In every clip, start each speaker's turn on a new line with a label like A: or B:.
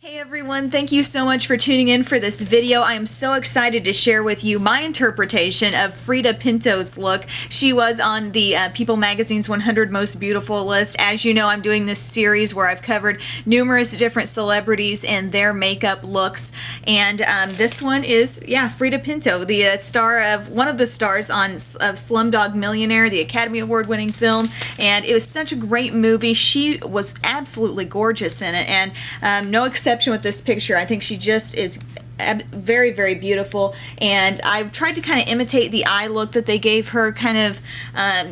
A: Hey everyone, thank you so much for tuning in for this video. I am so excited to share with you my interpretation of Freida Pinto's look. She was on the People Magazine's 100 Most Beautiful list. As you know, I'm doing this series where I've covered numerous different celebrities and their makeup looks. And this one is, Freida Pinto, the star of, one of the stars of Slumdog Millionaire, the Academy Award winning film. And it was such a great movie. She was absolutely gorgeous in it, and no exception with this picture. I think she just is very, very beautiful, and I've tried to kind of imitate the eye look that they gave her, kind of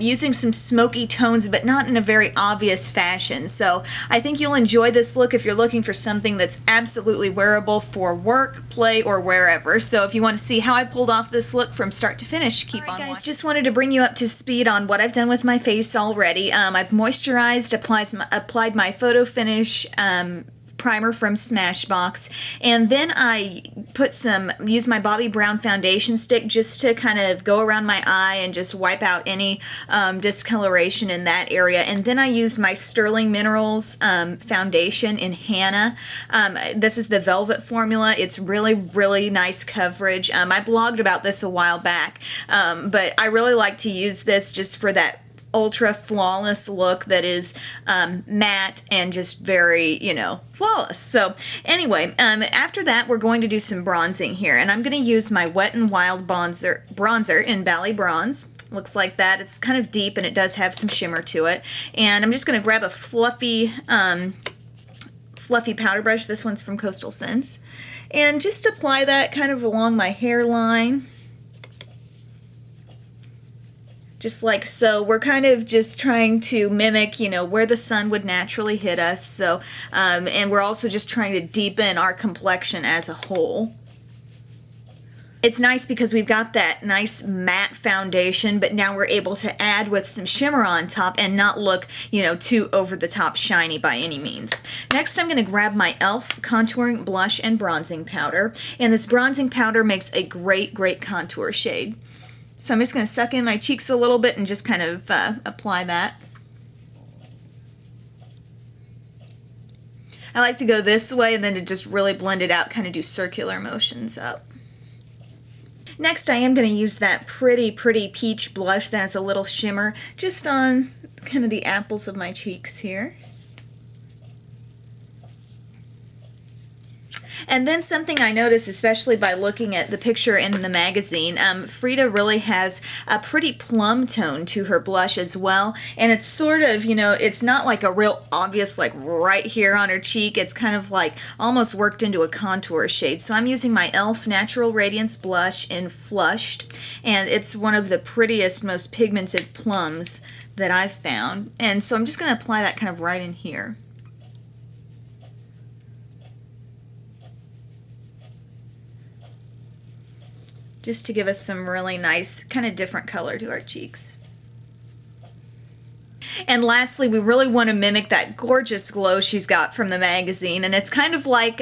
A: using some smoky tones, but not in a very obvious fashion. So I think you'll enjoy this look if you're looking for something that's absolutely wearable for work, play, or wherever. So if you want to see how I pulled off this look from start to finish, keep on watching. Guys, just wanted to bring you up to speed on what I've done with my face already. I've moisturized, applied my Photofinish primer from Smashbox, and then I used my Bobbi brown foundation stick just to kind of go around my eye and just wipe out any discoloration in that area. And then I used my Sterling Minerals foundation in Hannah. This is the Velvet formula. It's really, really nice coverage. I blogged about this a while back, but I really like to use this just for that ultra flawless look that is matte and just very, flawless. So anyway, after that we're going to do some bronzing here, and I'm going to use my Wet n Wild bronzer in Bali Bronze. Looks like that. It's kind of deep and it does have some shimmer to it. And I'm just going to grab a fluffy powder brush. This one's from Coastal Scents, and just apply that kind of along my hairline, just like so. We're kind of just trying to mimic, where the sun would naturally hit us. So, and we're also just trying to deepen our complexion as a whole. It's nice because we've got that nice matte foundation, but now we're able to add with some shimmer on top and not look, too over the top shiny by any means. Next, I'm going to grab my e.l.f. contouring blush and bronzing powder. And this bronzing powder makes a great, great contour shade. So I'm just going to suck in my cheeks a little bit and just kind of apply that. I like to go this way and then to just really blend it out, kind of do circular motions up. Next, I am going to use that pretty, pretty peach blush that has a little shimmer just on kind of the apples of my cheeks here. And then something I noticed, especially by looking at the picture in the magazine, Freida really has a pretty plum tone to her blush as well. And it's sort of, it's not like a real obvious, like right here on her cheek. It's kind of like almost worked into a contour shade. So I'm using my e.l.f. Natural Radiance blush in Flushed. And it's one of the prettiest, most pigmented plums that I've found. And so I'm just going to apply that kind of right in here. Just to give us some really nice, kind of different color to our cheeks. And lastly, we really want to mimic that gorgeous glow she's got from the magazine. And it's kind of like,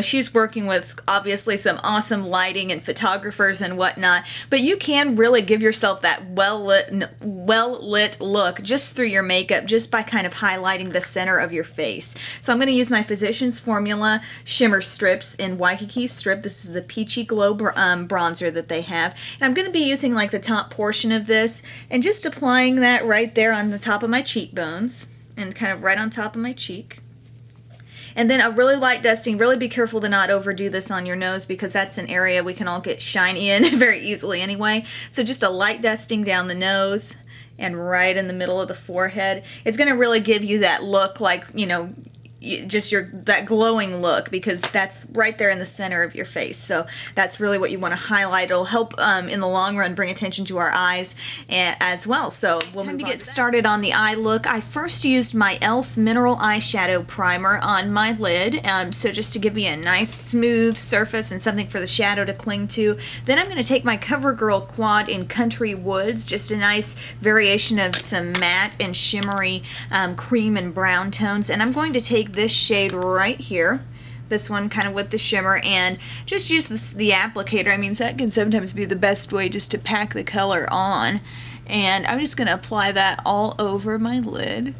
A: she's working with obviously some awesome lighting and photographers and whatnot, but you can really give yourself that well-lit look just through your makeup, just by kind of highlighting the center of your face. So I'm going to use my Physicians Formula Shimmer Strips in Waikiki Strip. This is the Peachy Glow bronzer that they have. And I'm going to be using like the top portion of this and just applying that right there on the top of my cheekbones and kind of right on top of my cheek. And then a really light dusting. Really be careful to not overdo this on your nose because that's an area we can all get shiny in very easily anyway. So just a light dusting down the nose and right in the middle of the forehead. It's going to really give you that look like, just that glowing look, because that's right there in the center of your face. So that's really what you want to highlight. It'll help in the long run bring attention to our eyes as well. So we'll move on to get started on the eye look. I first used my e.l.f. Mineral Eyeshadow Primer on my lid, so just to give me a nice smooth surface and something for the shadow to cling to. Then I'm going to take my CoverGirl Quad in Country Woods, just a nice variation of some matte and shimmery cream and brown tones, and I'm going to take this shade right here, this one kind of with the shimmer, and just use the applicator. I mean, that can sometimes be the best way just to pack the color on, and I'm just going to apply that all over my lid.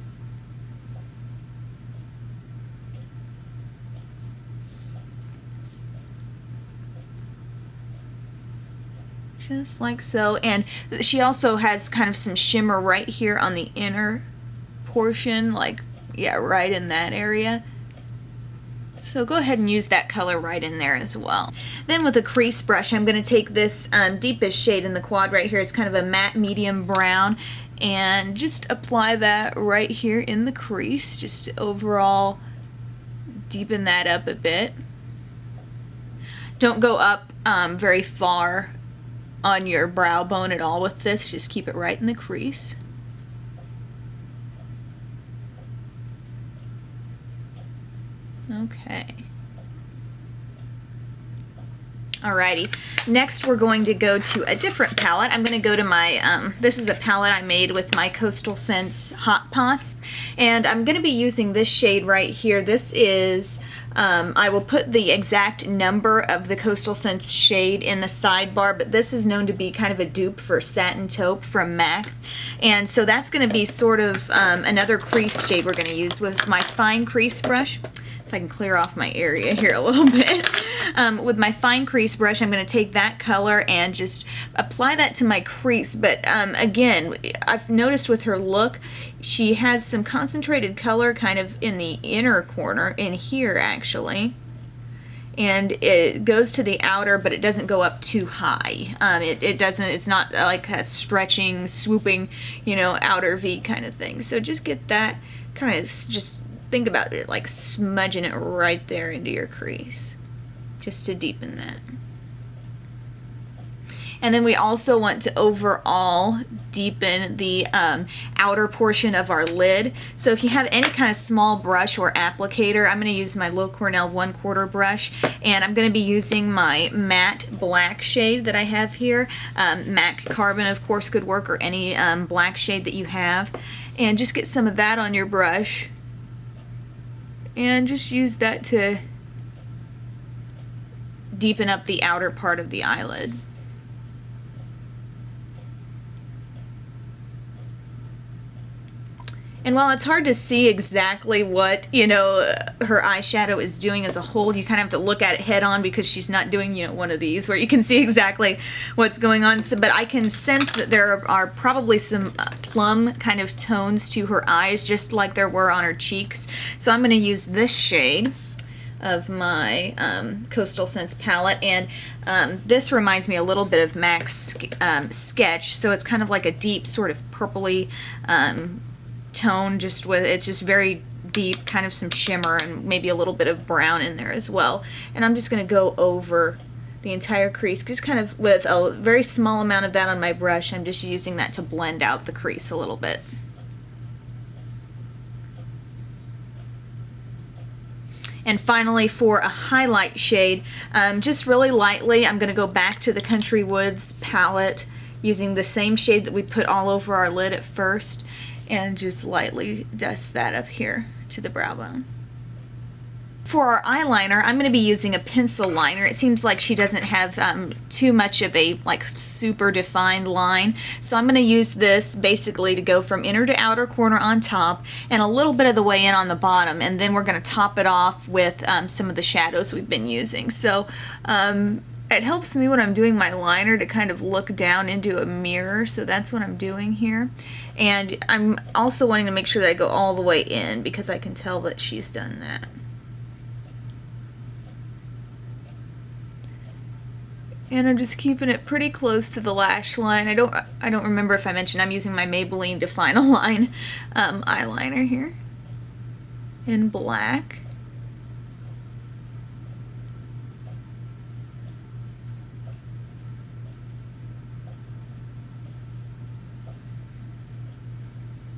A: just like so. And she also has kind of some shimmer right here on the inner portion, like, yeah, right in that area. So go ahead and use that color right in there as well. Then with a crease brush, I'm going to take this deepest shade in the quad right here. It's kind of a matte medium brown, and just apply that right here in the crease, just to overall deepen that up a bit. Don't go up very far on your brow bone at all with this, just keep it right in the crease. Okay. Alrighty, next we're going to go to a different palette. I'm going to go to my, this is a palette I made with my Coastal Scents Hot Pots, and I'm going to be using this shade right here. This is, I will put the exact number of the Coastal Scents shade in the sidebar, but this is known to be kind of a dupe for Satin Taupe from MAC, and so that's going to be sort of another crease shade we're going to use with my fine crease brush. If I can clear off my area here a little bit. With my fine crease brush, I'm going to take that color and just apply that to my crease. But again, I've noticed with her look, she has some concentrated color kind of in the inner corner, in here actually. And it goes to the outer, but it doesn't go up too high. It doesn't, it's not like a stretching, swooping, you know, outer V kind of thing. So just get that kind of, just think about it like smudging it right there into your crease, just to deepen that. And then we also want to overall deepen the outer portion of our lid. So if you have any kind of small brush or applicator, I'm going to use my Low Cornell 1/4 brush, and I'm going to be using my matte black shade that I have here. MAC Carbon, of course, could work, or any black shade that you have. And just get some of that on your brush. And just use that to deepen up the outer part of the eyelid. And while it's hard to see exactly what, you know, her eyeshadow is doing as a whole, you kind of have to look at it head on, because she's not doing, you know, one of these where you can see exactly what's going on. So, but I can sense that there are probably some plum kind of tones to her eyes, just like there were on her cheeks. So I'm going to use this shade of my Coastal Scents palette, and this reminds me a little bit of MAC's Sketch, so it's kind of like a deep sort of purpley tone, just with, it's just very deep, kind of some shimmer and maybe a little bit of brown in there as well. And I'm just going to go over the entire crease, just kind of with a very small amount of that on my brush. I'm just using that to blend out the crease a little bit. And finally, for a highlight shade, just really lightly, I'm going to go back to the Country Woods palette using the same shade that we put all over our lid at first, and just lightly dust that up here to the brow bone. For our eyeliner, I'm going to be using a pencil liner. It seems like she doesn't have too much of a like super defined line, so I'm going to use this basically to go from inner to outer corner on top and a little bit of the way in on the bottom, and then we're going to top it off with some of the shadows we've been using. So it helps me when I'm doing my liner to kind of look down into a mirror, so that's what I'm doing here. And I'm also wanting to make sure that I go all the way in, because I can tell that she's done that. And I'm just keeping it pretty close to the lash line. I don't remember if I mentioned I'm using my Maybelline Define a Line eyeliner here in black.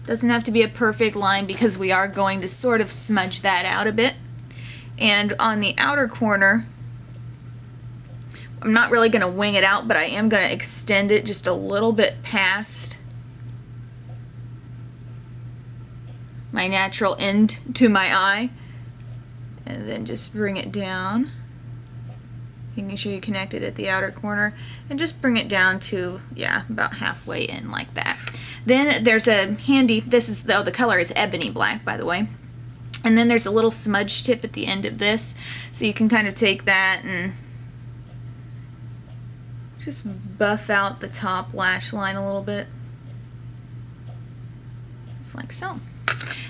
A: Doesn't have to be a perfect line, because we are going to sort of smudge that out a bit. And on the outer corner, I'm not really going to wing it out, but I am going to extend it just a little bit past my natural end to my eye, and then just bring it down, making sure you connect it at the outer corner, and just bring it down to, yeah, about halfway in like that. Then there's a handy, this is, though the color is ebony black, by the way, and then there's a little smudge tip at the end of this, so you can kind of take that and Just buff out the top lash line a little bit. Just like so.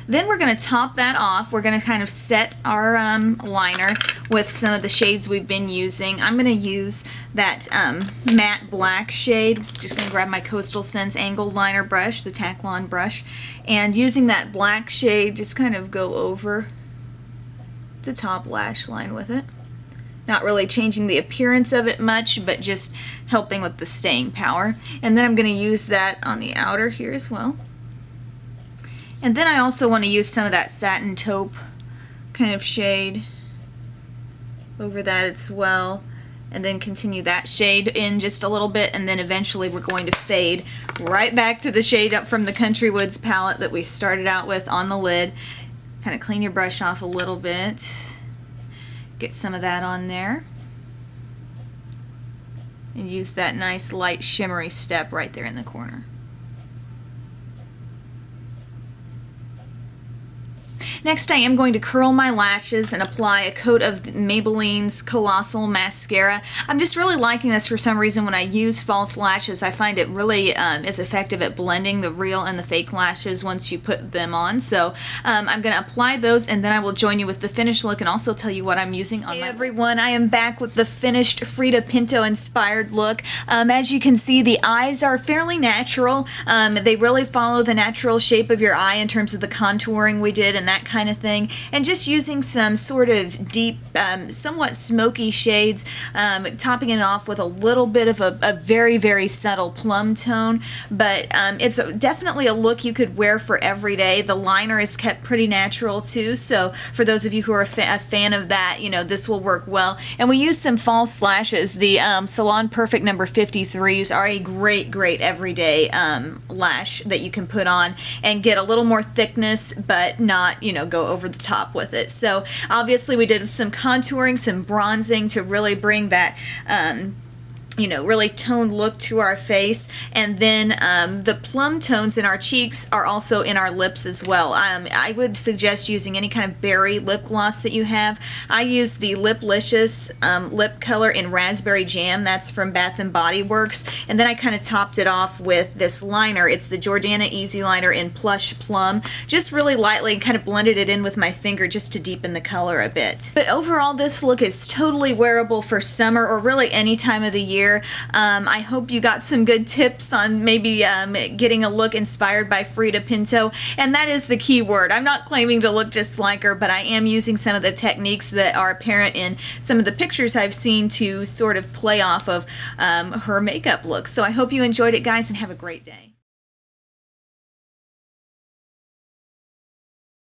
A: Then we're going to top that off. We're going to kind of set our liner with some of the shades we've been using. I'm going to use that matte black shade. Just going to grab my Coastal Scents angled liner brush, the Taklon brush, and using that black shade, just kind of go over the top lash line with it. Not really changing the appearance of it much, but just helping with the staying power. And then I'm going to use that on the outer here as well. And then I also want to use some of that Satin Taupe kind of shade over that as well. And then continue that shade in just a little bit, and then eventually we're going to fade right back to the shade up from the Country Woods palette that we started out with on the lid. Kind of clean your brush off a little bit. Get some of that on there. And use that nice light shimmery step right there in the corner. Next, I am going to curl my lashes and apply a coat of Maybelline's Colossal Mascara. I'm just really liking this for some reason. When I use false lashes, I find it really is effective at blending the real and the fake lashes once you put them on. So I'm going to apply those, and then I will join you with the finished look and also tell you what I'm using on my... Hey everyone, I am back with the finished Freida Pinto inspired look. As you can see, the eyes are fairly natural. They really follow the natural shape of your eye in terms of the contouring we did and that kind of thing, and just using some sort of deep, somewhat smoky shades, topping it off with a little bit of a very, very subtle plum tone, but it's definitely a look you could wear for every day. The liner is kept pretty natural too, so for those of you who are a fan of that, you know, this will work well. And we use some false lashes. The Salon Perfect number 53s are a great, great everyday lash that you can put on and get a little more thickness, but not, you know, go over the top with it. So obviously we did some contouring, some bronzing to really bring that you know, really toned look to our face, and then the plum tones in our cheeks are also in our lips as well. I would suggest using any kind of berry lip gloss that you have. I use the Liplicious lip color in Raspberry Jam. That's from Bath & Body Works, and then I kind of topped it off with this liner. It's the Jordana Easy Liner in Plush Plum. Just really lightly kind of blended it in with my finger just to deepen the color a bit. But overall, this look is totally wearable for summer or really any time of the year. I hope you got some good tips on maybe getting a look inspired by Freida Pinto, and that is the key word. I'm not claiming to look just like her, but I am using some of the techniques that are apparent in some of the pictures I've seen to sort of play off of her makeup look. So I hope you enjoyed it, guys, and have a great day.